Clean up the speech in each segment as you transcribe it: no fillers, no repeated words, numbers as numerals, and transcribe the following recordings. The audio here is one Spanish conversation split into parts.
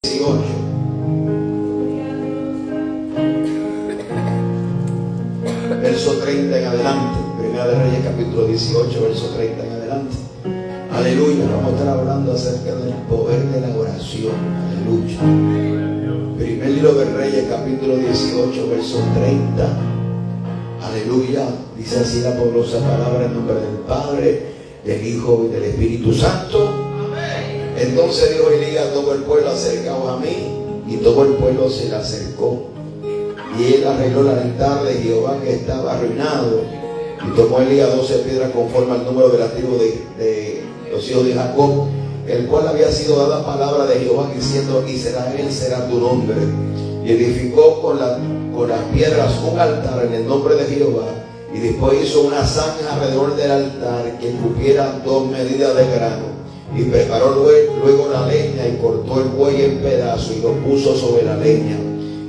18. Verso 30 en adelante. Primera de Reyes capítulo 18, verso 30 en adelante. Aleluya. Vamos a estar hablando acerca del poder de la oración. Aleluya. Primer libro de Reyes capítulo 18, verso 30. Aleluya. Dice así la poderosa palabra en nombre del Padre, del Hijo y del Espíritu Santo. Entonces dijo Elías a todo el pueblo: acercaos a mí. Y todo el pueblo se le acercó. Y él arregló el altar de Jehová que estaba arruinado. Y tomó Elías 12 piedras conforme al número de la tribu de los hijos de Jacob, el cual había sido dada palabra de Jehová diciendo: Israel será tu nombre. Y edificó con las piedras un altar en el nombre de Jehová. Y después hizo una zanja alrededor del altar que cupiera 2 medidas de grano. Y preparó luego la leña y cortó el buey en pedazos y lo puso sobre la leña.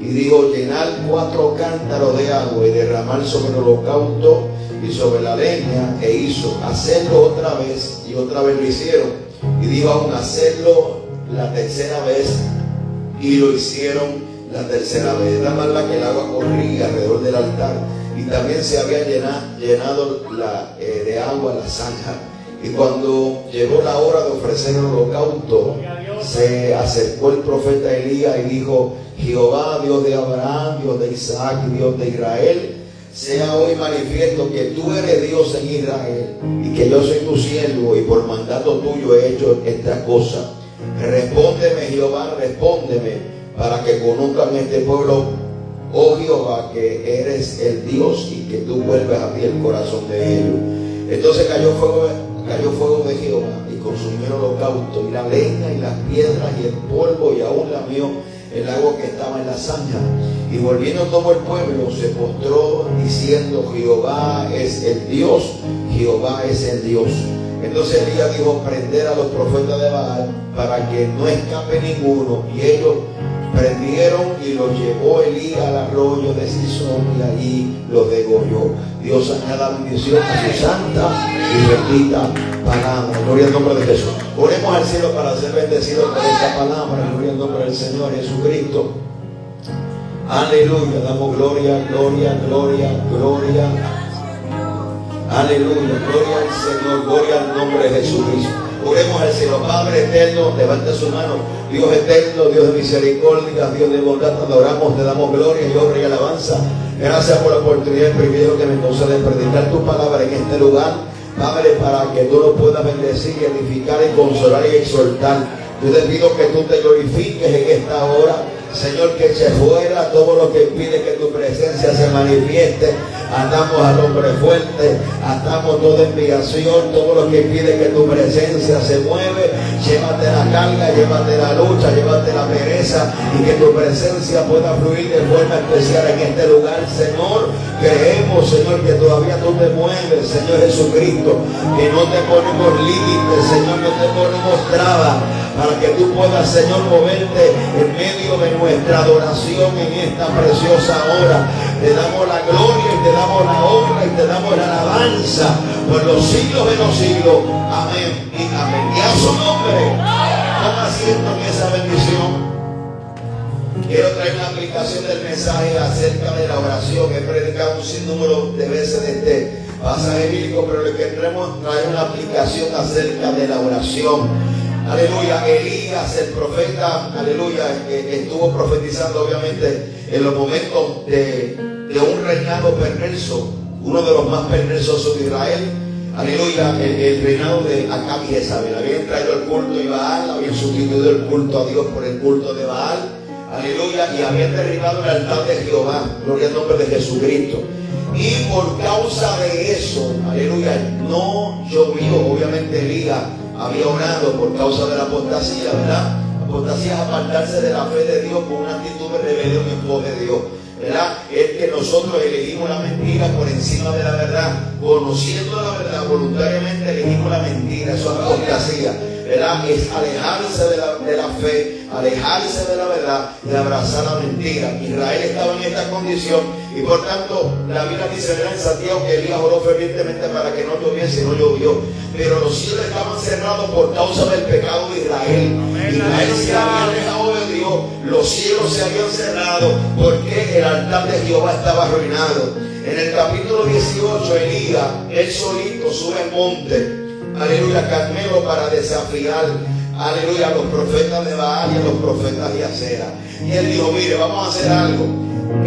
Y dijo: llenad 4 cántaros de agua y derramar sobre el holocausto y sobre la leña. E hizo hacerlo otra vez, y otra vez lo hicieron. Y dijo aún: hacerlo la tercera vez, y lo hicieron la tercera vez. Da más que el agua corría alrededor del altar, y también se había llenado de agua la zanja. Y cuando llegó la hora de ofrecer el holocausto, se acercó el profeta Elías y dijo: Jehová, Dios de Abraham, Dios de Isaac y Dios de Israel, sea hoy manifiesto que tú eres Dios en Israel y que yo soy tu siervo, y por mandato tuyo he hecho esta cosa. Respóndeme, Jehová, respóndeme, para que conozcan este pueblo, oh Jehová, que eres el Dios y que tú vuelves a ti el corazón de ellos. Entonces cayó fuego de Jehová y consumió el holocausto y la leña y las piedras y el polvo, y aún lamió el agua que estaba en la zanja. Y volviendo todo el pueblo se postró diciendo: Jehová es el Dios, Jehová es el Dios. Entonces Elías dijo: prender a los profetas de Baal para que no escape ninguno. Y ellos prendieron y los llevó Elías al arroyo de Sison, y allí los degolló. Dios añada bendición a su santa y bendita palabra. Gloria al nombre de Jesús. Oremos al cielo para ser bendecidos por esta palabra. Gloria al nombre del Señor Jesucristo. Aleluya. Damos gloria, gloria, gloria, gloria. Aleluya. Gloria al Señor. Gloria al nombre de Jesucristo. Oremos al cielo. Padre eterno, levanta su mano. Dios eterno, Dios de misericordia, Dios de bondad, te adoramos, te damos gloria y honra y alabanza. Gracias por la oportunidad y el privilegio que me concede predicar tu palabra en este lugar, Padre, para que tú lo puedas bendecir y edificar y consolar y exhortar. Yo te pido que tú te glorifiques en esta hora, Señor, que eche fuera todo lo que impide que tu presencia se manifieste. Atamos al hombre fuerte, atamos toda enviación, todo lo que impide que tu presencia se mueve. Llévate la carga, llévate la lucha, llévate la pereza, y que tu presencia pueda fluir de forma especial en este lugar, Señor. Creemos, Señor, que todavía tú te mueves, Señor Jesucristo, que no te ponemos límites, Señor, no te ponemos trabas, para que tú puedas, Señor, moverte en medio de nuestra adoración en esta preciosa hora. Te damos la gloria y te damos la honra y te damos la alabanza por los siglos de los siglos. Amén y amén. Y a su nombre, toma asiento en esa bendición. Quiero traer una aplicación del mensaje acerca de la oración. He predicado un sinnúmero de veces de este pasaje bíblico, pero lo que queremos traer una aplicación acerca de la oración. Aleluya. Elías, el profeta, aleluya, estuvo profetizando obviamente en los momentos de un reinado perverso, uno de los más perversos de Israel. Aleluya, el reinado de Acab y Jezabel. Habían traído el culto de Baal, habían sustituido el culto a Dios por el culto de Baal. Aleluya, y habían derribado el altar de Jehová. Gloria al nombre de Jesucristo. Y por causa de eso, aleluya, no llovió. Obviamente Elías había orado por causa de la apostasía, ¿verdad? Apostasía es apartarse de la fe de Dios con una actitud de rebelión en pos de Dios, ¿verdad? Es que nosotros elegimos la mentira por encima de la verdad. Conociendo la verdad, voluntariamente elegimos la mentira. Eso es apostasía, ¿verdad? Es alejarse de la fe, alejarse de la verdad y abrazar la mentira. Israel estaba en esta condición, y por tanto la Biblia dice en Santiago que Elías oró fervientemente para que no lloviese, y no llovió. Pero los cielos estaban cerrados por causa del pecado de Israel. Israel se había alejado de Dios. se habían cerrado porque el altar de Jehová estaba arruinado. En el capítulo 18, Elías, él solito sube al monte, aleluya, Carmelo, para desafiar, aleluya, a los profetas de Baal y a los profetas de Acera. Y él dijo, mire, vamos a hacer algo.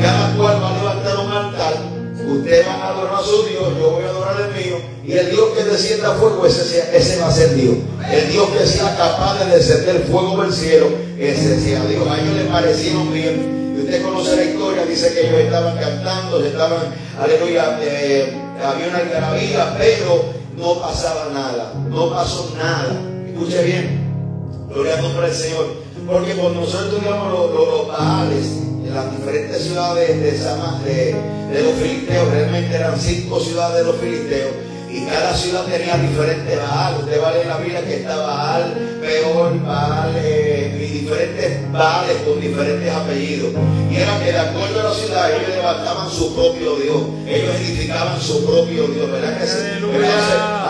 Cada cual va a levantar un altar. Ustedes van a adorar a su Dios, yo voy a adorar el mío. Y el Dios que descienda fuego, ese va a ser Dios. El Dios que sea capaz de descender fuego del cielo, ese sea Dios. A ellos les parecieron bien. Y usted conoce la historia, dice que ellos estaban cantando, aleluya, había una algarabía, pero no pasaba nada, no pasó nada. Escuche bien, gloria al nombre del Señor. Porque cuando nosotros estudiamos los Baales en las diferentes ciudades de los filisteos, realmente eran 5 ciudades de los filisteos, y cada ciudad tenía diferentes Baal. Usted va a leer en la Biblia que está Baal, Peor, Baal, y diferentes Baales con diferentes apellidos. Y era que de acuerdo a la ciudad ellos levantaban su propio Dios, ellos edificaban su propio Dios, ¿verdad que sí? Entonces,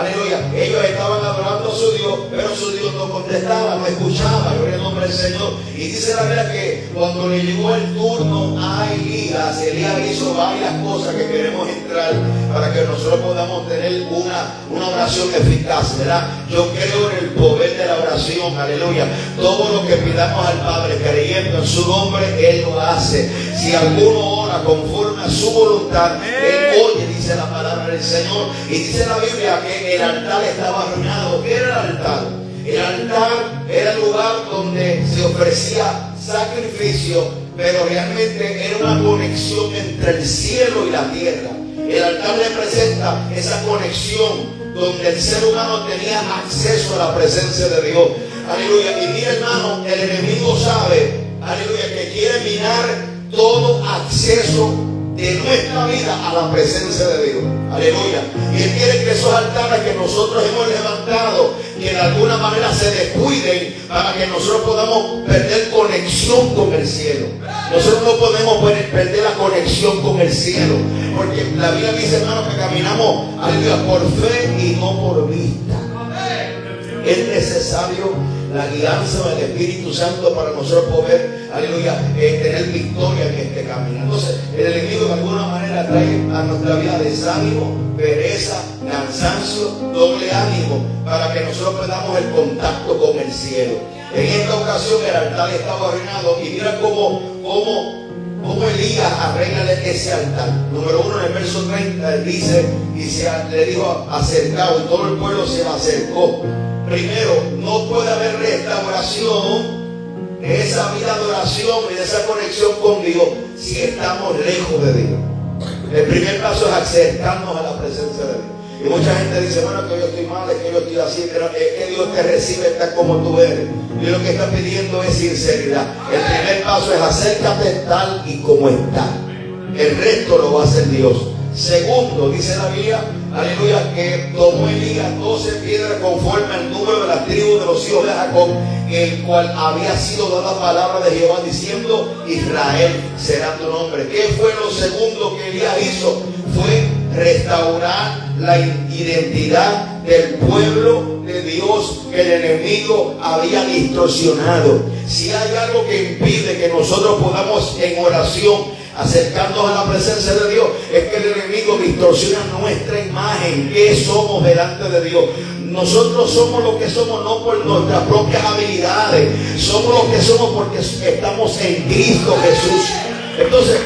aleluya, ellos estaban adorando a su Dios, pero su Dios no contestaba, no escuchaba, gloria al nombre del Señor. Y dice la Biblia que cuando le llegó el turno a Elías, Elías hizo varias cosas que queremos entrar para que nosotros podamos tener una oración eficaz, ¿verdad? Yo creo en el poder de la oración, aleluya. Todo lo que pidamos al Padre creyendo en su nombre, Él lo hace. Si alguno ora conforme a su voluntad, Él oye, dice la palabra del Señor. Y dice la Biblia que el altar estaba arruinado. ¿Qué era el altar? El altar era el lugar donde se ofrecía sacrificio, pero realmente era una conexión entre el cielo y la tierra. El altar representa esa conexión donde el ser humano tenía acceso a la presencia de Dios. Aleluya. Y mira, hermano, el enemigo sabe, aleluya, que quiere minar todo acceso de nuestra vida a la presencia de Dios. Aleluya. Y Él quiere que esos altares que nosotros hemos levantado, que de alguna manera se descuiden, para que nosotros podamos perder conexión con el cielo. Nosotros no podemos perder la conexión con el cielo, porque la Biblia dice, hermano, que caminamos, aleluya, por fe y no por vista. Es necesario la guianza del Espíritu Santo para nosotros poder, aleluya, tener victoria en este camino. Entonces, el enemigo de alguna manera trae a nuestra vida desánimo, pereza, cansancio, doble ánimo, para que nosotros perdamos el contacto con el cielo. En esta ocasión el altar estaba arruinado, y mira cómo Elías arregla ese altar. Número 1, en el verso 30, él dice, y le dijo, acercado, y todo el pueblo se acercó. Primero, no puede haber restauración de esa vida de oración y de esa conexión con Dios si estamos lejos de Dios. El primer paso es acercarnos a la presencia de Dios. Y mucha gente dice, bueno, que yo estoy mal, es que yo estoy así, pero es que Dios te recibe tal como tú eres. Y lo que está pidiendo es sinceridad. El primer paso es acércate tal y como está. El resto lo va a hacer Dios. Segundo, dice la Biblia, aleluya, que tomó Elías 12 piedras conforme al número de las tribus de los hijos de Jacob, el cual había sido dada palabra de Jehová diciendo, Israel será tu nombre. ¿Qué fue lo segundo que Elías hizo? Fue restaurar la identidad del pueblo de Dios que el enemigo había distorsionado. Si hay algo que impide que nosotros podamos en oración acercarnos a la presencia de Dios, es que el enemigo distorsiona nuestra imagen, que somos delante de Dios. Nosotros somos lo que somos no por nuestras propias habilidades, somos lo que somos porque estamos en Cristo Jesús. Entonces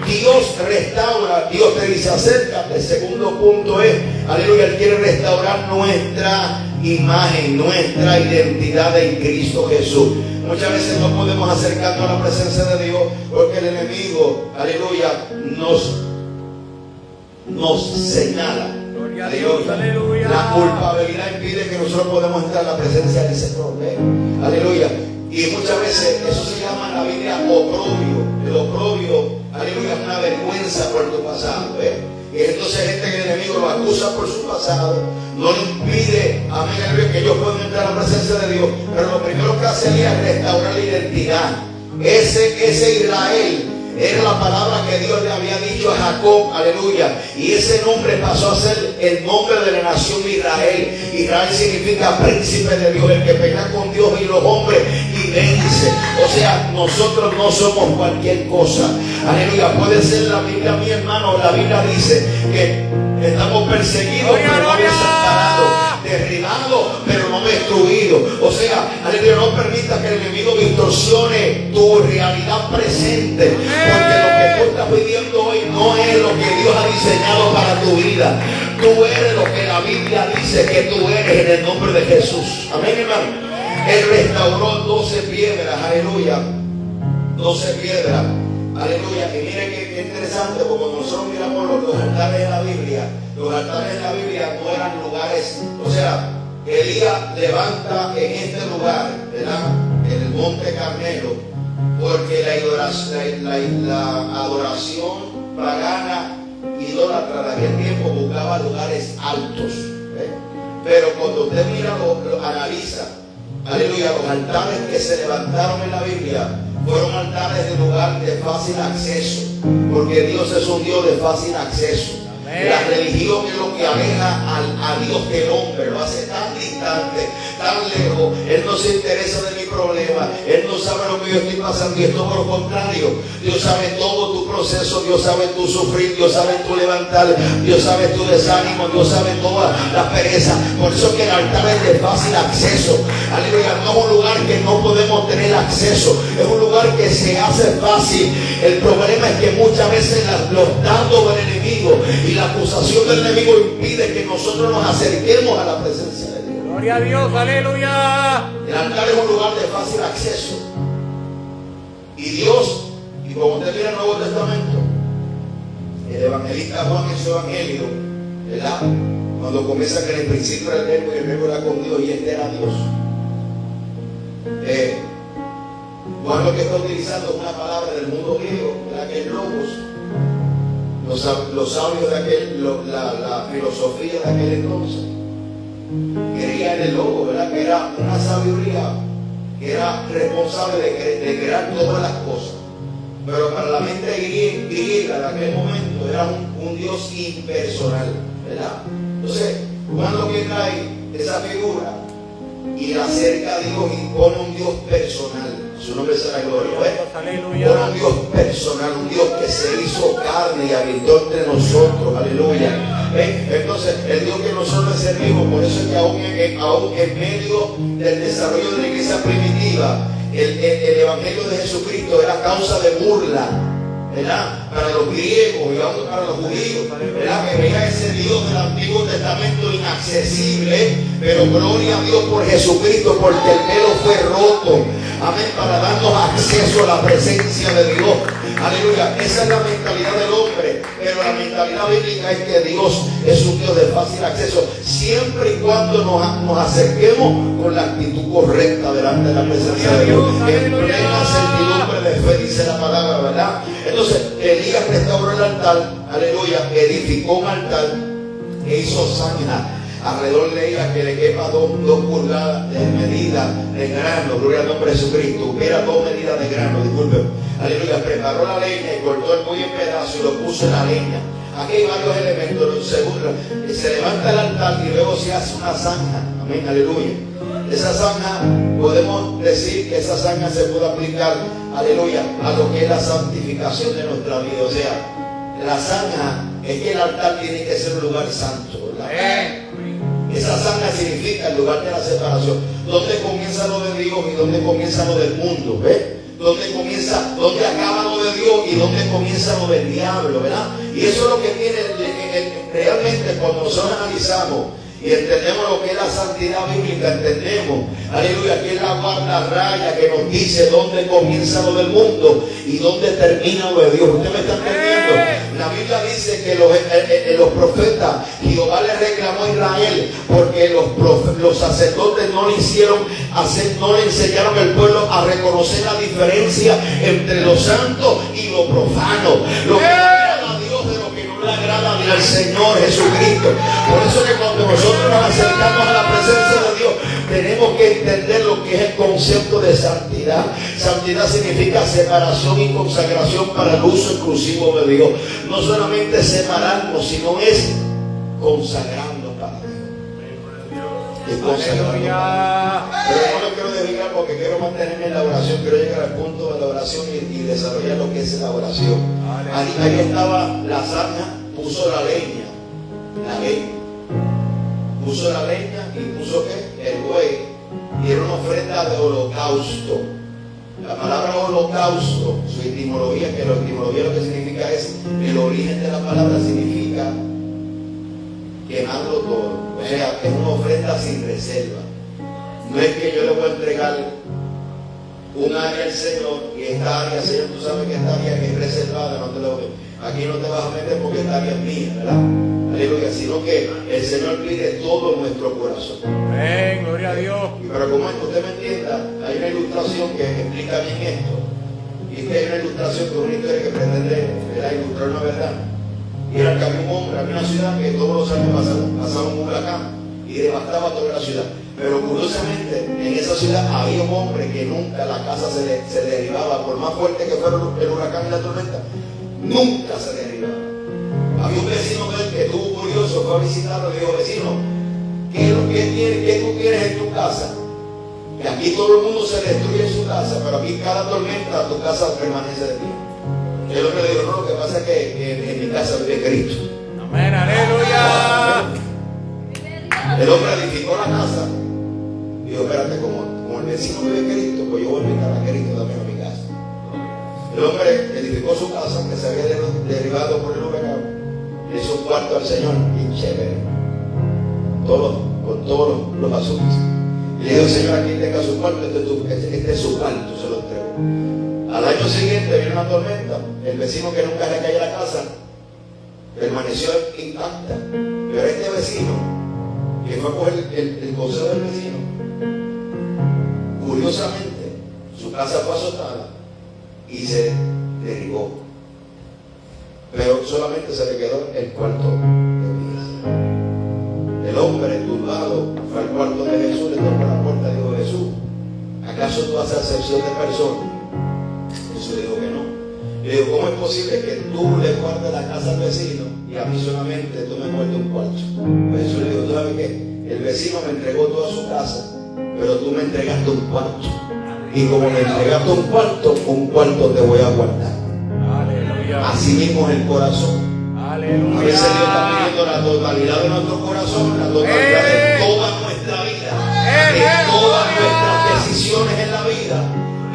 Dios restaura, Dios te dice acércate. El segundo punto es, aleluya, Él quiere restaurar nuestra imagen, nuestra identidad en Cristo Jesús. Muchas veces no podemos acercarnos a la presencia de Dios porque el enemigo, aleluya, nos señala. Aleluya. La culpabilidad impide que nosotros podamos entrar a la presencia de ese problema. Aleluya. Y muchas veces eso se llama en la Biblia oprobio. El oprobio, aleluya, es una vergüenza por tu pasado. Y entonces gente que el enemigo lo acusa por su pasado, no le impide, amén, aleluya, que ellos puedan entrar a la presencia de Dios. Pero lo primero que hace es restaurar la identidad. Ese Israel Era la palabra que Dios le había dicho a Jacob, aleluya. Y ese nombre pasó a ser el nombre de la nación Israel. Israel significa príncipe de Dios, el que pelea con Dios y los hombres y vence. O sea, nosotros no somos cualquier cosa. Aleluya. Puede ser la Biblia, mi hermano. La Biblia dice que estamos perseguidos, pero no desamparados, derribados, pero no destruidos. O sea, aleluya, no permita que el enemigo distorsione tu realidad presente, porque lo que tú estás viviendo hoy no es lo que Dios ha diseñado para tu vida. Tú eres lo que la Biblia dice que tú eres, en el nombre de Jesús. Amén, hermano. Él restauró 12 piedras, aleluya. 12 piedras. Aleluya. Y miren qué interesante, porque cuando nosotros miramos los altares de la Biblia, los altares de la Biblia no eran lugares. O sea, Elías levanta en este lugar, ¿verdad?, en el monte Carmelo, porque la adoración pagana, idólatra de aquel tiempo, buscaba lugares altos. Pero cuando usted mira, lo analiza, aleluya, los altares que se levantaron en la Biblia fueron altares de lugar de fácil acceso, porque Dios es un Dios de fácil acceso. La religión es lo que aleja a Dios del hombre, lo hace tan distante, tan lejos. Él no se interesa de mi problema, Él no sabe lo que yo estoy pasando, y es todo lo contrario. Dios sabe todo tu proceso, Dios sabe tu sufrir, Dios sabe tu levantar, Dios sabe tu desánimo, Dios sabe toda la pereza. Por eso que el altar es de fácil acceso. Aleluya, no es un lugar que no podemos tener acceso, es un lugar que se hace fácil. El problema es que muchas veces los dardos del enemigo y la acusación del enemigo impide que nosotros nos acerquemos a la presencia de Dios. Gloria a Dios, aleluya. El altar es un lugar de fácil acceso. Y Dios, y como usted mira el Nuevo Testamento, el evangelista Juan en su evangelio, ¿verdad?, cuando comienza que en el principio era el verbo y el verbo era con Dios y este era Dios, Juan lo que está utilizando es una palabra del mundo griego, ¿verdad?, que es logos. Los sabios de la filosofía de aquel entonces creían en el logo, ¿verdad?, que era una sabiduría que era responsable de crear todas las cosas. Pero para la mente griega de aquel momento era un Dios impersonal, ¿verdad? Entonces, Juan lo que trae esa figura y la acerca a Dios y pone un Dios personal. Su nombre será gloria. Pone un Dios personal, un Dios que se hizo carne y habitó entre nosotros. Aleluya. Entonces, el Dios que nosotros servimos, por eso es que aún en medio del desarrollo de la iglesia primitiva, el evangelio de Jesucristo era causa de burla, ¿verdad?, para los griegos y aún para los judíos, ¿verdad?, que veía ese Dios del Antiguo Testamento inaccesible. Pero gloria a Dios por Jesucristo, porque el velo fue roto, amén, para darnos acceso a la presencia de Dios. Aleluya. Esa es la mentalidad del hombre, pero la mentalidad bíblica es que Dios es un Dios de fácil acceso, siempre y cuando nos acerquemos con la actitud correcta delante de la presencia de Dios, en plena certidumbre de fe, dice la palabra, ¿verdad? Entonces, Elías restauró el altar, aleluya, edificó un altar e hizo zanja alrededor de ella que le quepa 2 pulgadas de medida de grano. Gloria al nombre de Jesucristo. Hubiera 2 medidas de grano, disculpen. Aleluya. Preparó la leña y cortó el buey en pedazos y lo puso en la leña. Aquí hay varios elementos. Se levanta el altar y luego se hace una zanja. Amén, aleluya. Esa zanja, podemos decir que esa zanja se puede aplicar, aleluya, a lo que es la santificación de nuestra vida. O sea, la zanja es que el altar tiene que ser un lugar santo, ¿verdad? Esa zanja significa el lugar de la separación. ¿Dónde comienza lo de Dios y dónde comienza lo del mundo? ¿Dónde acaba lo de Dios y dónde comienza lo del diablo? ¿Verdad? Y eso es lo que tiene realmente cuando nosotros analizamos y entendemos lo que es la santidad bíblica, entendemos, aleluya, que es la guardarraya que nos dice dónde comienza lo del mundo y dónde termina lo de Dios. ¿Usted me está entendiendo? La Biblia dice que los profetas, Jehová le reclamó a Israel porque los sacerdotes no le enseñaron al pueblo a reconocer la diferencia entre lo santo y lo profano, lo que agrada a Dios de lo que no le agrada al Señor Jesucristo. Por eso que cuando nosotros nos acercamos a la presencia de Dios, tenemos que entender lo que es el concepto de santidad. Santidad significa separación y consagración para el uso exclusivo de Dios. No solamente separarnos, sino es consagrarnos para Dios. Es consagrarnos. Pero no me quiero dedicar porque quiero mantenerme en la oración. Quiero llegar al punto de la oración y desarrollar lo que es la oración. Ahí estaba la zanja, puso la leña. Puso la leña y puso ¿qué? El buey, y era una ofrenda de holocausto. La palabra holocausto, su etimología, que la etimología lo que significa es, el origen de la palabra significa quemarlo todo. O sea, es una ofrenda sin reserva. No es que yo le voy a entregar un área al Señor y esta área, Señor, tú sabes que esta área es reservada, no te lo voy. Aquí no te vas a meter porque esta área es mía, ¿verdad? Aleluya, sino que el Señor pide todo nuestro corazón. Amén, gloria a Dios. Y para como usted me entienda, hay una ilustración que explica bien esto. Y es que hay una ilustración que es una historia que pretende ilustrar una verdad. Y era que había un hombre, había una ciudad que todos los años pasaba un huracán y devastaba toda la ciudad. Pero curiosamente, en esa ciudad había un hombre que nunca la casa se derribaba, por más fuerte que fuera el huracán y la tormenta, nunca se derribaba. Había un vecino de él que estuvo curioso, fue a visitarlo y dijo: vecino, ¿qué tú tienes en tu casa? Que aquí todo el mundo se destruye en su casa, pero aquí cada tormenta tu casa permanece de pie. El hombre le dijo: no, lo que pasa es que en mi casa vive Cristo. Amén, aleluya. El hombre edificó la casa. Dijo: espérate, como el vecino vive Cristo, pues yo voy a invitar a Cristo también a mi casa. El hombre edificó su casa, que se había derribado por el huracán. Le hizo un cuarto al Señor, y chévere, con todos los asuntos. Y le dijo: Señor, aquí tenga su cuarto, este es su cuarto, se lo entrego. Al año siguiente vino una tormenta. El vecino que nunca le cayó a la casa permaneció intacta. Pero este vecino, que fue a coger el consejo del vecino, curiosamente, su casa fue azotada y se derribó. Pero solamente se le quedó el cuarto de vida. El hombre turbado fue al cuarto de Jesús, le tocó la puerta y dijo: Jesús, ¿acaso tú haces acepción de personas? Jesús dijo que no. Le dijo: ¿cómo es posible que tú le guardes la casa al vecino y a mí solamente tú me guardes un cuarto? Pues Jesús le dijo: ¿tú sabes qué? El vecino me entregó toda su casa, pero tú me entregaste un cuarto. Y como me entregaste un cuarto te voy a guardar. Así mismo es el corazón. Aleluya. A veces Dios está pidiendo la totalidad de nuestro corazón, la totalidad de toda nuestra vida, de todas nuestras decisiones en la vida.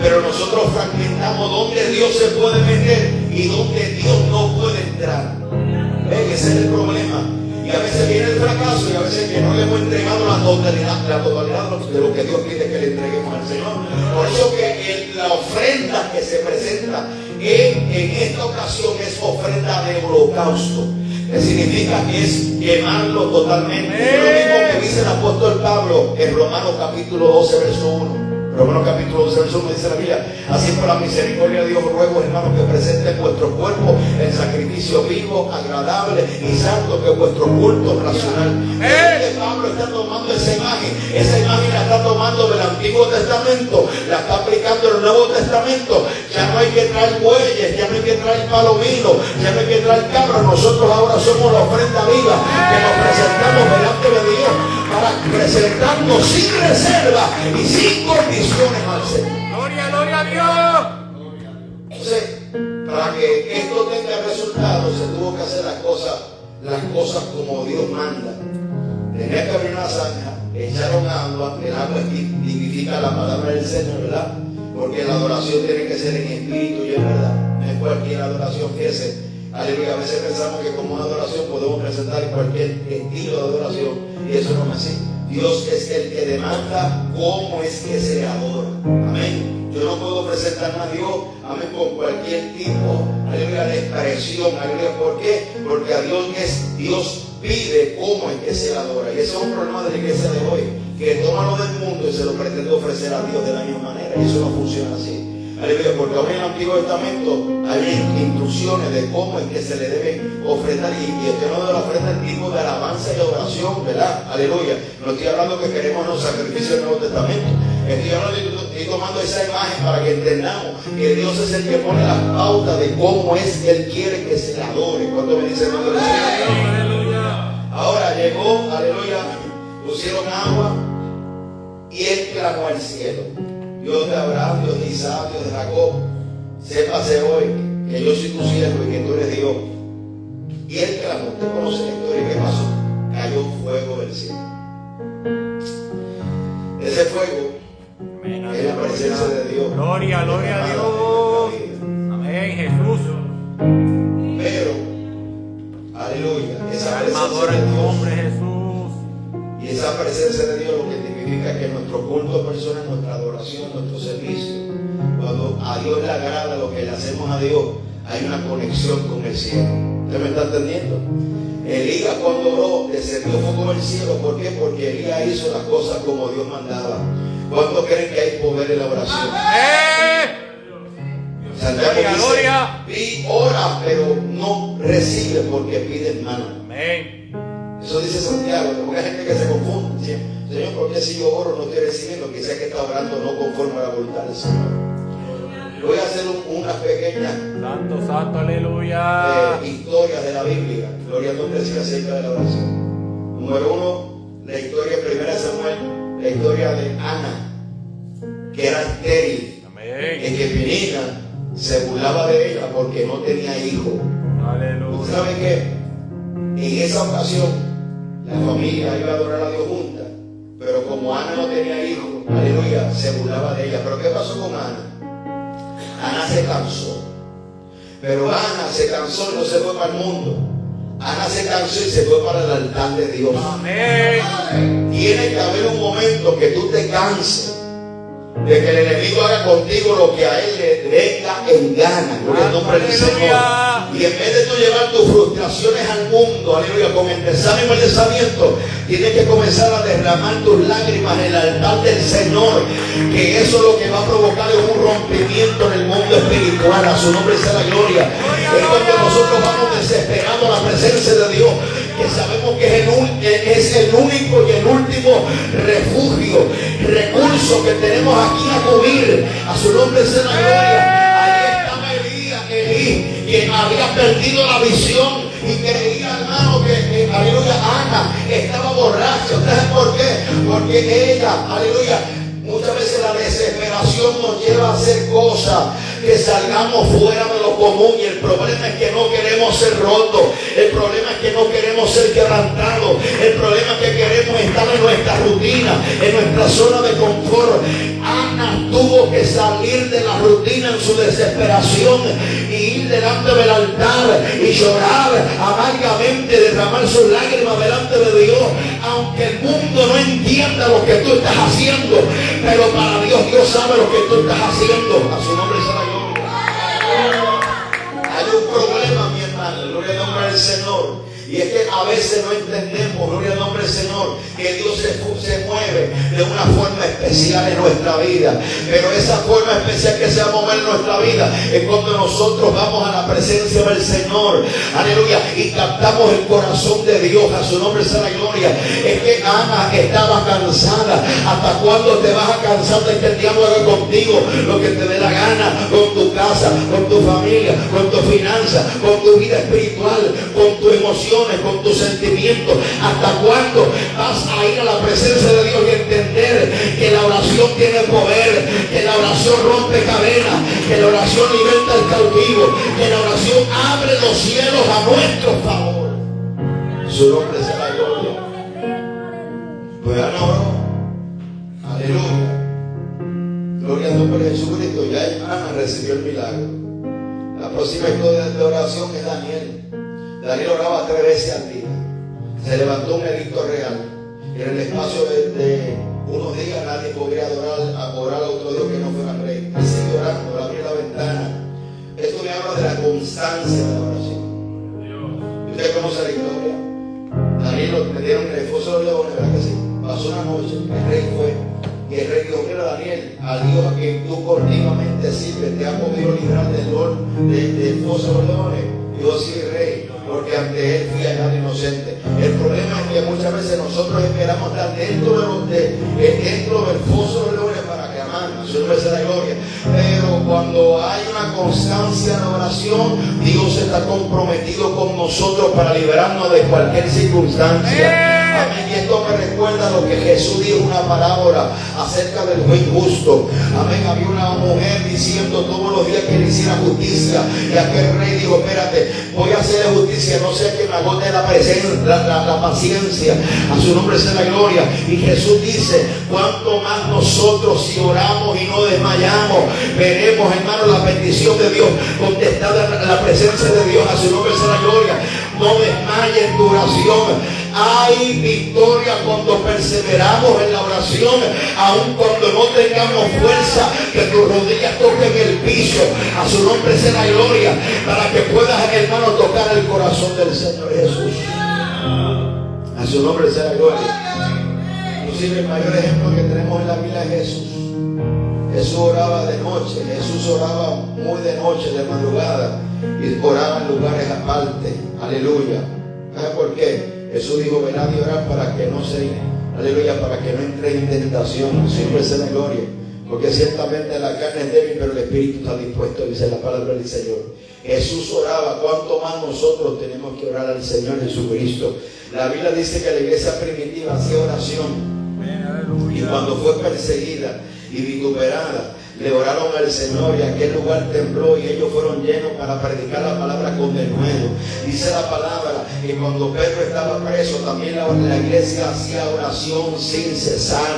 Pero nosotros fragmentamos dónde Dios se puede meter y dónde Dios no puede entrar. ¿Ven? Ese es el problema. Y a veces viene el fracaso y a veces que no le hemos entregado la totalidad de lo que Dios pide que le entreguemos al Señor. Por eso que la ofrenda que se presenta en esta ocasión es ofrenda de holocausto, que significa que es quemarlo totalmente. Es lo mismo que dice el apóstol Pablo en Romanos capítulo 12 verso 1. Romanos capítulo 12 verso 1 dice la Biblia: así por la misericordia de Dios ruego, hermanos, que presenten vuestro cuerpo en sacrificio vivo, agradable y santo, que es vuestro culto racional. Pablo está tomando esa imagen la está tomando del Antiguo Testamento, la está aplicando en el Nuevo Testamento. Ya no hay que traer bueyes, ya no hay que traer palominos, ya no hay que traer cabras. Nosotros ahora somos la ofrenda viva que nos presentamos delante de Dios, para presentarnos sin reserva y sin condiciones al Señor. Gloria a Dios. Entonces, para que esto tenga resultados, se tuvo que hacer las cosas como Dios manda. Tenía que abrir una zanja, echaron agua, el agua tipifica la palabra del Señor, ¿verdad? Porque la adoración tiene que ser en espíritu y en verdad. No es cualquier adoración que ese. Aleluya. A veces pensamos que como una adoración podemos presentar cualquier estilo de adoración, y eso no es así. Dios es el que demanda cómo es que se adora. Amén. Yo no puedo presentar a Dios, amén, con cualquier tipo, aleluya, de expresión. Aleluya. ¿Por qué? Porque a Dios pide cómo es que se adora. Y ese es un problema de la iglesia de hoy, que toma lo del mundo y se lo pretende ofrecer a Dios de la misma manera. Y eso no funciona así. Aleluya, porque aún en el Antiguo Testamento hay instrucciones de cómo es que se le debe ofrendar. Y estoy hablando de la ofrenda en tipo de alabanza y adoración, ¿verdad? Aleluya. No estoy hablando que queremos los sacrificios del Nuevo Testamento. Estoy hablando y estoy tomando esa imagen para que entendamos que Dios es el que pone las pautas de cómo es que Él quiere que se le adore. ¿Cuánto me dice el nombre del Señor? Aleluya. Ahora llegó, aleluya, pusieron agua y Él clamó al cielo. Dios de Abraham, Dios de Isaac, Dios de Jacob, sépase hoy que yo soy tu siervo y que tú eres Dios. Y Él clamó. Usted conoce la historia. ¿Qué pasó? Cayó fuego del cielo. Ese fuego es la presencia de Dios. Gloria, gloria a Dios. Amén, Jesús. Pero, aleluya, esa Adora presencia de el Dios. nombre Jesús. Y esa presencia de Dios lo que significa que nuestro culto personal, nuestra adoración, nuestro servicio, cuando a Dios le agrada lo que le hacemos a Dios, hay una conexión con el cielo. ¿Usted me está entendiendo? Elías cuando oró, descendió fuego del cielo. ¿Por qué? Porque Elías hizo las cosas como Dios mandaba. ¿Cuántos creen que hay poder en la oración? Santiago Gloria, dice, ora, pero no recibe porque pide mano. Amén. Eso dice Santiago, porque hay gente que se confunde. Dice, Señor, ¿por qué si yo oro no estoy recibiendo? Quizás que está orando no conforme a la voluntad del Señor. Voy a hacer unas pequeñas Santo, santo, aleluya. historias de la Biblia. Gloria a Dios decía acerca de la oración. Número uno, la historia de 1 Samuel, la historia de Ana, que era estéril, Amén. y que Penina se burlaba de ella porque no tenía hijo. Aleluya. ¿Usted sabe qué? En esa ocasión, la familia iba a adorar a Dios junta, pero como Ana no tenía hijo, aleluya, se burlaba de ella. ¿Pero qué pasó con Ana? Ana se cansó. Pero Ana se cansó y no se fue para el mundo. Ana se cansó y se fue para el altar de Dios. Amén. Tiene que haber un momento que tú te canses de que el enemigo haga contigo lo que a él le venga en gana. Gloria al nombre del Señor. Y en vez de tú llevar tus frustraciones al mundo, aleluya, con el desánimo y el desaliento, tienes que comenzar a derramar tus lágrimas en el altar del Señor, que eso lo que va a provocar es un rompimiento en el mundo espiritual. A su nombre sea la gloria. Es cuando nosotros vamos desesperados a la presencia de Dios, que sabemos que es el único y el último refugio, recurso que tenemos aquí a cubrir. A su nombre sea la gloria. Ahí estaba Elí, quien había perdido la visión y creía, hermano, que aleluya, Ana estaba borracha. ¿Ustedes por qué? Porque ella, aleluya, muchas veces la desesperación nos lleva a hacer cosas que salgamos fuera de lo común, y el problema es que no queremos ser rotos, el problema es que no queremos ser quebrantados, el problema es que queremos estar en nuestra rutina, en nuestra zona de confort. Ana tuvo que salir de la rutina en su desesperación y ir delante del altar y llorar amargamente, derramar sus lágrimas delante de Dios, aunque el mundo no entienda lo que tú estás haciendo, pero para Dios, Dios sabe lo que tú estás haciendo. A su nombre sea la gloria. Hay un problema, mi hermano, gloria al nombre del Señor. Y es que a veces no entendemos, gloria al nombre del Señor, que Dios se mueve de una forma especial en nuestra vida. Pero esa forma especial que se va a mover en nuestra vida es cuando nosotros vamos a la presencia del Señor. Aleluya. Y captamos el corazón de Dios. A su nombre sea la gloria. Es que Ana estaba cansada. ¿Hasta cuándo te vas a cansar de que el diablo haga contigo lo que te dé la gana? Con tu casa, con tu familia, con tu finanza, con tu vida espiritual, con tu emoción, con tus sentimientos. ¿Hasta cuándo vas a ir a la presencia de Dios y entender que la oración tiene poder, que la oración rompe cadenas, que la oración liberta al cautivo, que la oración abre los cielos a nuestro favor? Su nombre sea la gloria. Pues Ana oró, aleluya, gloria al nombre de Jesucristo. Ya Ana recibió el milagro. La próxima historia de oración es Daniel. Daniel oraba 3 veces al día. Se levantó un edicto real. Y en el espacio de unos días nadie podría orar a otro Dios que no fuera rey. Él sigue orando, él abrió la ventana. Esto me habla de la constancia de la oración. ¿Usted conoce la historia? Daniel lo metieron en el foso de los leones, ¿verdad que sí? Pasó una noche, el rey fue, y el rey dijo: mira, Daniel, al Dios a quien tú continuamente sirves, te ha podido librar del foso de los leones. Dios sí, Rey, porque ante Él fui hallado inocente. El problema es que muchas veces nosotros esperamos estar dentro del foso de los leones para que aman, su nombre sea la gloria. Pero cuando hay una constancia en la oración, Dios está comprometido con nosotros para liberarnos de cualquier circunstancia. Amén. Y esto me recuerda lo que Jesús dijo, una parábola acerca del juez justo. Amén. Había una mujer diciendo todos los días que le hiciera justicia. Y aquel rey dijo, espérate, voy a hacerle justicia, no sea que me agote la presencia, la paciencia. A su nombre sea la gloria. Y Jesús dice, cuanto más nosotros si oramos y no desmayamos, veremos, hermano, la bendición de Dios contestada en la presencia de Dios. A su nombre sea la gloria. No desmayes en tu oración. Hay victoria cuando perseveramos en la oración, aun cuando no tengamos fuerza, que tus rodillas toquen el piso. A su nombre sea la gloria, para que puedas, hermano, tocar el corazón del Señor Jesús. A su nombre sea la gloria. Inclusive el mayor ejemplo que tenemos en la Biblia es Jesús. Jesús oraba de noche, Jesús oraba muy de noche, de madrugada, y oraba en lugares aparte. Aleluya. ¿Sabe por qué? Jesús dijo, velad y orad para que no se, aleluya, para que no entre en tentación. Siempre sea la gloria. Porque ciertamente la carne es débil, pero el espíritu está dispuesto, dice la palabra del Señor. Jesús oraba, cuánto más nosotros tenemos que orar al Señor Jesucristo. La Biblia dice que la iglesia primitiva hacía oración. Y cuando fue perseguida y vituperada, le oraron al Señor y aquel lugar tembló y ellos fueron llenos para predicar la palabra con denuedo. Dice la palabra que cuando Pedro estaba preso, también la iglesia hacía oración sin cesar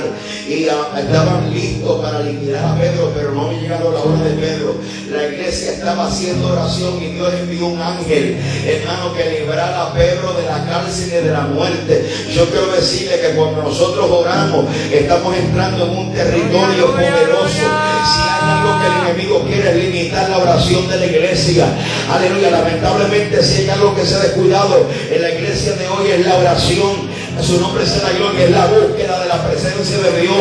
y estaban listos para liquidar a Pedro, pero no llegaron la hora de Pedro. La iglesia estaba haciendo oración y Dios envió un ángel, hermano, que librara a Pedro de la cárcel y de la muerte. Yo quiero decirle que cuando nosotros oramos, estamos entrando en un territorio poderoso. Si hay algo que el enemigo quiere es limitar la oración de la iglesia, aleluya, lamentablemente si hay algo que se ha descuidado en la iglesia de hoy es la oración. A su nombre sea la gloria, es la búsqueda de la presencia de Dios.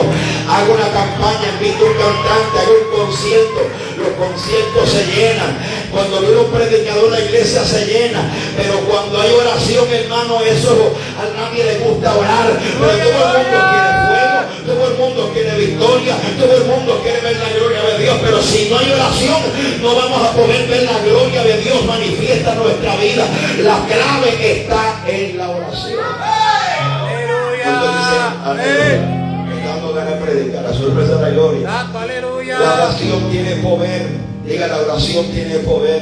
Haga una campaña, invita a un cantante, haga un concierto. Los conciertos se llenan. Cuando viene un predicador, la iglesia se llena. Pero cuando hay oración, hermano, eso a nadie le gusta orar. Pero todo el mundo quiere fuego, todo el mundo quiere victoria, todo el mundo quiere ver la gloria de Dios. Pero si no hay oración, no vamos a poder ver la gloria de Dios manifiesta en nuestra vida. La clave está en la oración. Me dando ganas de predicar, a su nombre sea la gloria. La oración tiene poder. Diga, la oración tiene poder.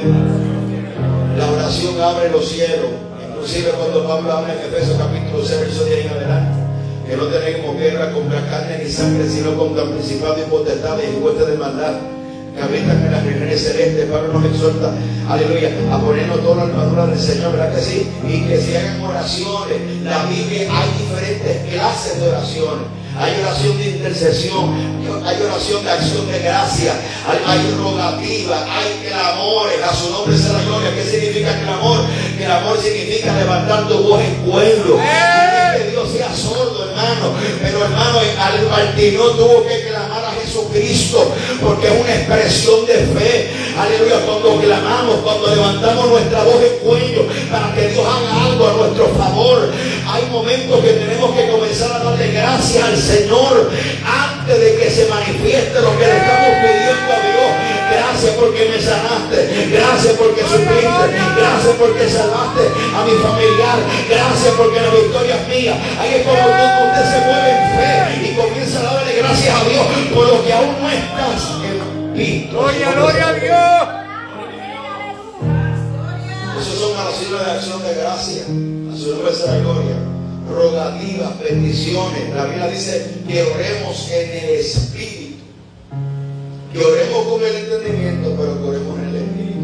La oración abre los cielos. Inclusive cuando Pablo habla en Efesios capítulo 6, verso 10 en adelante, que no tenemos guerra contra carne ni sangre, sino contra principados y potestades y huestes de maldad que habitan en las regiones celestes. Pablo nos exhorta, aleluya, a ponernos toda la armadura del Señor, ¿verdad que sí? Y que se hagan oraciones. La Biblia, hay diferentes clases de oraciones. Hay oración de intercesión, hay oración de acción de gracia, hay rogativa, hay clamores. A su nombre sea la gloria. ¿Qué significa clamor? Clamor significa levantar tu voz en pueblo. No es que Dios sea sordo, hermano, pero hermano, al Bartimeo tuvo que clamar a Jesucristo, porque es una expresión de fe. Aleluya, cuando clamamos, cuando levantamos nuestra voz en cuello para que Dios haga algo a nuestro favor. Hay momentos que tenemos que comenzar a darle gracias al Señor antes de que se manifieste lo que le estamos pidiendo a Dios. Gracias porque me sanaste, gracias porque supliste, gracias porque salvaste a mi familiar, gracias porque la victoria es mía. Ahí es cuando usted se mueve en fe y comienza a darle gracias a Dios por lo que aún no estás en visto. Gloria a Dios. Esas son oraciones de acción de gracia. A su nombre sea la gloria. Rogativas, bendiciones. La Biblia dice que oremos en el Espíritu. Que oremos con el entendimiento, pero que oremos en el Espíritu.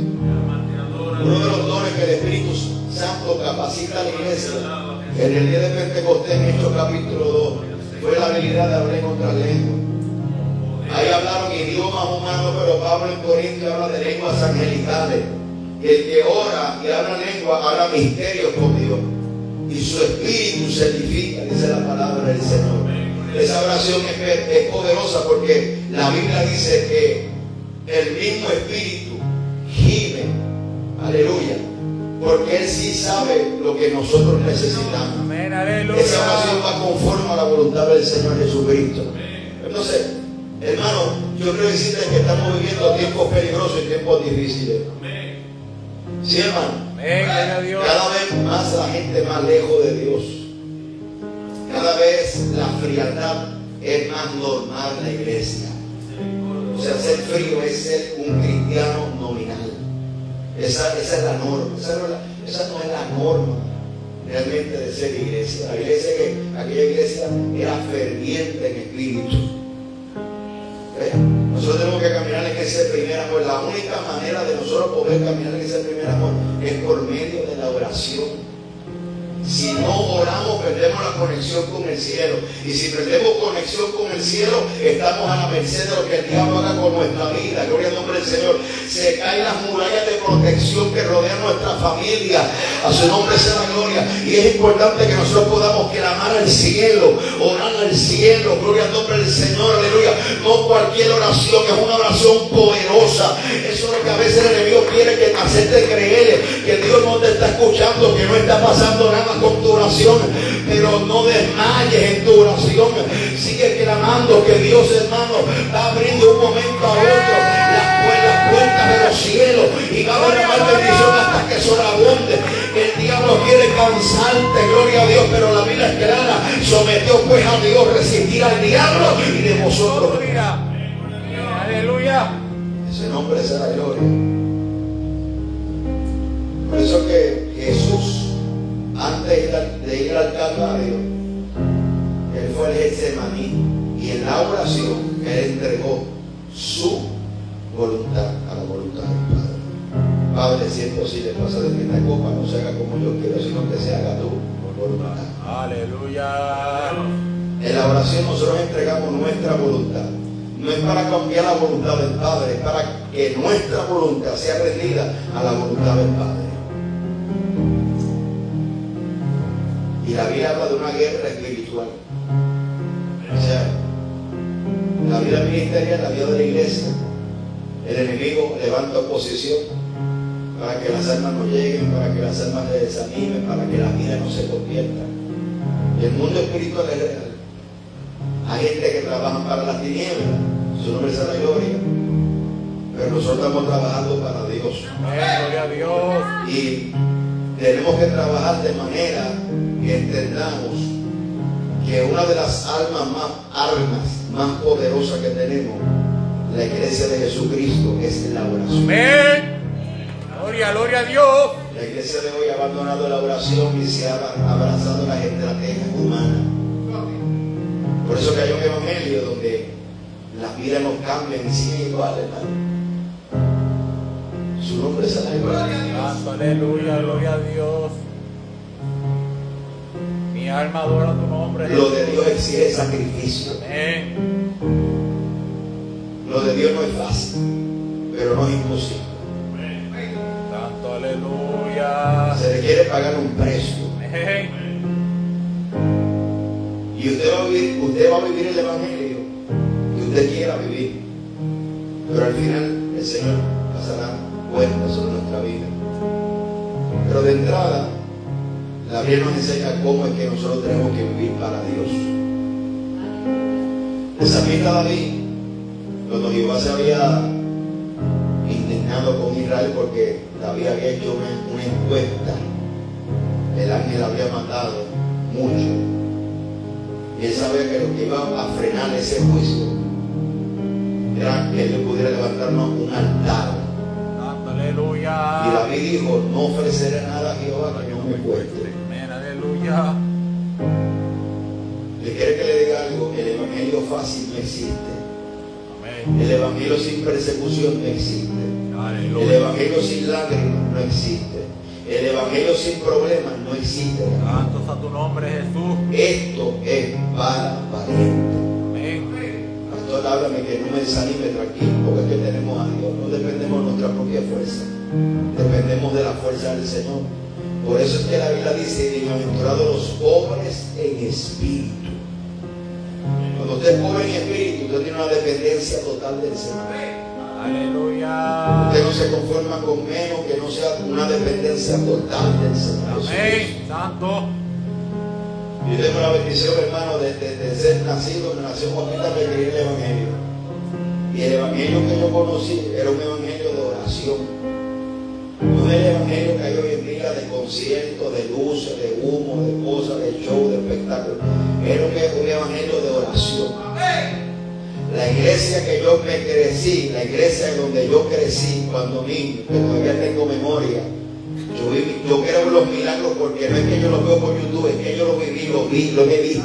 Uno de los dones que el Espíritu Santo capacita a la iglesia en el día de Pentecostés, en Hechos capítulo 2, fue la habilidad de hablar en otras lenguas. Ahí hablaron idiomas humanos, pero Pablo en Corintios habla de lenguas angelicales. Y el que ora y habla lengua, habla misterios con Dios. Y su espíritu se edifica, dice la palabra del Señor. Esa oración es poderosa porque la Biblia dice que el mismo Espíritu gime, aleluya, porque Él sí sabe lo que nosotros necesitamos. Amén, aleluya. Esa oración va conforme a la voluntad del Señor Jesucristo. Entonces, hermano, yo quiero decirte que estamos viviendo tiempos peligrosos y tiempos difíciles. Sí, hermano. Amén, gloria a Dios. Cada vez más la gente más lejos de Dios. Cada vez la frialdad es más normal en la iglesia. O sea, ser frío es ser un cristiano nominal. Esa es la norma. Esa no es la norma realmente de ser iglesia. La iglesia aquella iglesia era ferviente en espíritu. Nosotros tenemos que caminar en ese primer amor. La única manera de nosotros poder caminar en ese primer amor es por medio de la oración. Si no oramos, perdemos la conexión con el cielo. Y si perdemos conexión con el cielo, estamos a la merced de lo que el diablo haga con nuestra vida. Gloria al nombre del Señor. Se caen las murallas de protección que rodean nuestra familia. A su nombre sea la gloria. Y es importante que nosotros podamos clamar al cielo, orar al cielo. Gloria al nombre del Señor. Aleluya. No cualquier oración, es una oración poderosa. Eso es lo que a veces el enemigo quiere, que hacerte creer que Dios no te está escuchando, que no está pasando nada con tu oración, pero no desmayes en tu oración. Sigue clamando que Dios, hermano, va abriendo un momento a otro las puertas de los cielos y va a haber más bendición hasta que sobreabunde. El diablo quiere cansarte, gloria a Dios, pero la Biblia es clara. Sometió pues a Dios, resistir al diablo y de vosotros. Aleluya. Ese nombre será gloria. Por eso que Jesús, antes de ir al Calvario, Él fue al Getsemaní y en la oración Él entregó su voluntad a la voluntad del Padre. Padre, si es posible, pasa de que esta copa no se haga como yo quiero, sino que se haga tu voluntad. Aleluya. En la oración nosotros entregamos nuestra voluntad. No es para cambiar la voluntad del Padre, es para que nuestra voluntad sea rendida a la voluntad del Padre. Y la Biblia habla de una guerra espiritual. O sea, la vida ministerial, la vida de la iglesia, el enemigo levanta oposición para que las almas no lleguen, para que las almas se desanimen, para que la vida no se convierta. Y el mundo espiritual es real. Hay gente que trabaja para las tinieblas, su nombre es la gloria, pero nosotros estamos trabajando para Dios. Gloria a Dios. Y tenemos que trabajar de manera que entendamos que una de las armas más poderosas que tenemos, la iglesia de Jesucristo, es la oración. Amén. Gloria a Dios. La iglesia de hoy ha abandonado la oración y se ha abrazado las estrategias humanas. Por eso que hay un evangelio donde las vidas nos cambian y siguen igual, hermano. Su nombre es la gloria. Santo, aleluya, gloria a Dios. Mi alma adora tu nombre. Lo de Dios exige sacrificio. Amén. Lo de Dios no es fácil, pero no es imposible. Santo, aleluya. Se le quiere pagar un precio. Amén. Y usted va a vivir el evangelio que usted quiera vivir. Pero al final el Señor pasará cuenta sobre nuestra vida. Pero de entrada, la Biblia nos enseña cómo es que nosotros tenemos que vivir para Dios. El salmista David, cuando Jehová se había indignado con Israel porque David había hecho una encuesta, el ángel había matado mucho. Y él sabía que lo que iba a frenar ese juicio era que él le pudiera levantarnos un altar. Aleluya. Y David dijo: no ofreceré nada a Jehová que no me cueste. Amén, aleluya. ¿Le quiere que le diga algo? El evangelio fácil no existe. Amén. El evangelio sin persecución no existe. Aleluya. El evangelio sin lágrimas no existe. El evangelio sin problemas no existe. Santo sea tu nombre, Jesús. Esto es para valientes. Amén. Pastor, háblame que no me desanime, tranquilo, porque es que tenemos a Dios. No dependemos de nuestra propia fuerza. Dependemos de la fuerza del Señor. Por eso es que la Biblia dice: bienaventurados los pobres en espíritu. Cuando usted es pobre en espíritu, usted tiene una dependencia total del Señor. Aleluya. Usted no se conforma con menos que no sea una dependencia total del Señor. Amén. Santo. Yo tengo la bendición, hermano, de ser nacido en la nación Juanita de creer el Evangelio. Y el Evangelio que yo conocí era un Evangelio de oración. No es el Evangelio que hay hoy en día de conciertos, de luces, de humo, de cosas, de show, de espectáculos. Era un Evangelio de oración. La iglesia que yo me crecí, la iglesia donde yo crecí cuando niño, que todavía tengo memoria, yo creo en los milagros porque no es que yo los veo por YouTube, es que yo lo viví, lo he visto.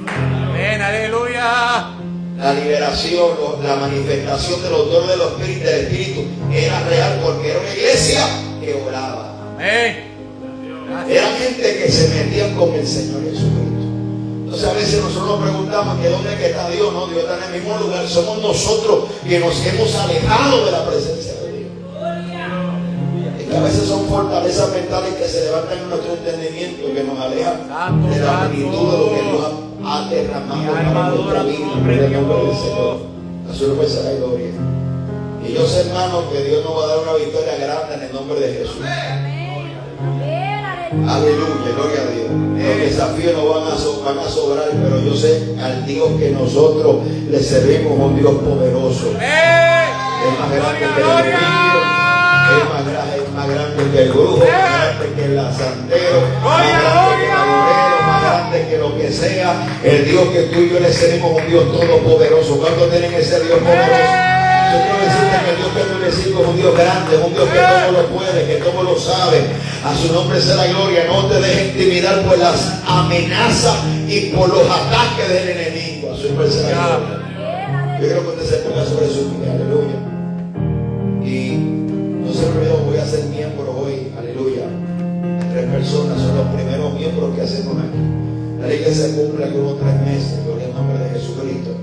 Amén, aleluya. La liberación, la manifestación de los dones del Espíritu era real porque era una iglesia que oraba. Amén. Eran gente que se metían con el Señor Jesucristo. Entonces a veces nosotros nos preguntamos que dónde está Dios. No, Dios está en el mismo lugar. Somos nosotros que nos hemos alejado de la presencia de Dios. Es que a veces son fortalezas mentales que se levantan en nuestro entendimiento, que nos alejan de la plenitud de lo que Dios ha derramado para nuestra vida en el nombre del Señor. A su nombre será gloria. Y yo sé, hermano, que Dios nos va a dar una victoria grande en el nombre de Jesús. Aleluya, gloria a Dios. Los desafíos no van a sobrar, pero yo sé al Dios que nosotros le servimos, un Dios poderoso. Es más grande que el enemigo, es más grande que el brujo, más grande que el santero, más grande que el agorero, más grande que lo que sea. El Dios que tú y yo le servimos, un Dios todopoderoso. ¿Cuántos tienen ese Dios poderoso? Yo quiero decirte que el Dios que tú le sirves es un Dios grande, es un Dios que todo lo puede, que todo lo sabe. A su nombre sea la gloria. No te dejes intimidar por las amenazas y por los ataques del enemigo. A su nombre sea la gloria. Yo quiero que usted se ponga sobre su pie, aleluya. Y no se me olvide, voy a ser miembro hoy, aleluya. 3 personas son los primeros miembros que hacemos aquí. La iglesia cumple algunos 3 meses, gloria al nombre de Jesucristo.